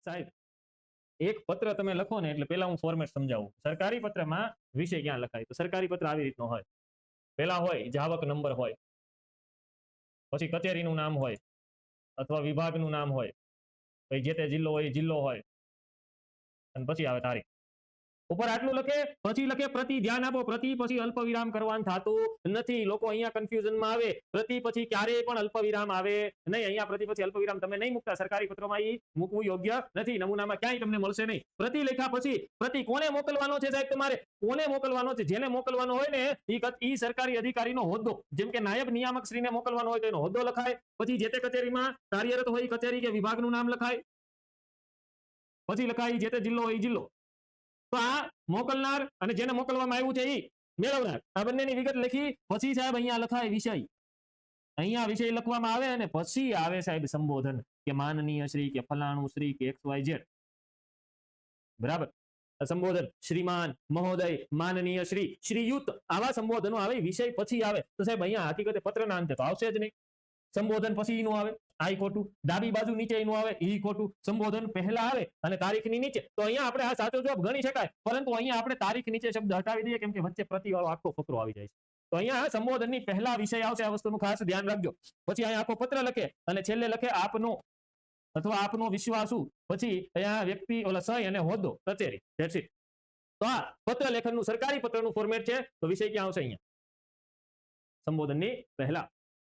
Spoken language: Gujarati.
સાહેબ એક પત્ર તમે લખો ને એટલે પેલા હું ફોર્મેટ સમજાવું. સરકારી પત્રમાં વિષય ક્યાં લખાય? તો સરકારી પત્ર આવી રીતનો હોય. પેલા હોય જાવક નંબર હોય, પછી કચેરીનું નામ હોય અથવા વિભાગનું નામ હોય, પછી જે તે જિલ્લો હોય એ જિલ્લો હોય, અને પછી આવે તારીખ. ઉપર આટલું લખે, પછી લખે પ્રતિ. ધ્યાન આપો, પ્રતિ પછી અલ્પ વિરામ કરવાનું થતું નથી. લોકો અહીંયા કન્ફ્યુઝનમાં આવે. પ્રતિ પછી ક્યારેય પણ અલ્પ વિરામ આવે નહીં. અહીંયા પ્રતિ પછી અલ્પ વિરામ તમે નહીં મૂકતા. સરકારી પત્રોમાં એ મૂકવું યોગ્ય નથી. નમૂનામાં ક્યાંય તમને મળશે નહીં. પ્રતિ લખ્યા પછી પ્રતિ કોને મોકલવાનો છે સાહેબ? તમારે કોને મોકલવાનો છે? જેને મોકલવાનો હોય ને એ સરકારી અધિકારીનો હોદ્દો, જેમ કે નાયબ નિયામક શ્રીને મોકલવાનો હોય તો એનો હોદ્દો લખાય. પછી જે તે કચેરીમાં કાર્યરત હોય કચેરી કે વિભાગનું નામ લખાય. પછી લખાય જે તે જિલ્લો હોય જિલ્લો. તો આ મોકલનાર અને જેને મોકલવામાં આવ્યું છે એ મેળવનાર, આ બંનેની વિગત લખી પછી સાહેબ અહીંયા લખાય વિષય. અહીંયા વિષય લખવામાં આવે અને પછી આવે સાહેબ સંબોધન, કે માનનીય શ્રી, કે ફલાણું શ્રી, કે XYZ. બરાબર. સંબોધન શ્રીમાન, મહોદય, માનનીય શ્રી, શ્રીયુત, આવા સંબોધનો આવે. વિષય પછી આવે તો સાહેબ અહીંયા હકીકતે પત્રના અંતે તો આવશે જ નહીં. સંબોધન પછી એનું આવે, આ ખોટું. ડાબી બાજુ નીચે એનું આવે, એ ખોટું. સંબોધન પહેલા આવે અને તારીખની નીચે. તો અહીંયા આપણે આ સાચો જવાબ ગણી શકાય, પરંતુ અહીંયા આપણે તારીખ નીચે શબ્દ હટાવી દઈએ, કેમ કે વચ્ચે પ્રતિવાળો આખો ફકરો આવી જાય છે. તો અહીંયા સંબોધનની પહેલા વિષય આવશે. આ વસ્તુનું ખાસ ધ્યાન રાખજો. પછી અહીંયા આખો પત્ર લખે અને છેલ્લે લખે આપનો અથવા આપનો વિશ્વાસુ. પછી અહીંયા વ્યક્તિ ઓલા સહી અને હોદ્દો કચેરી. That's it. તો આ પત્ર લેખનનું સરકારી પત્રનું ફોર્મેટ છે. તો વિષય ક્યાં આવશે? અહીંયા સંબોધનની પહેલા.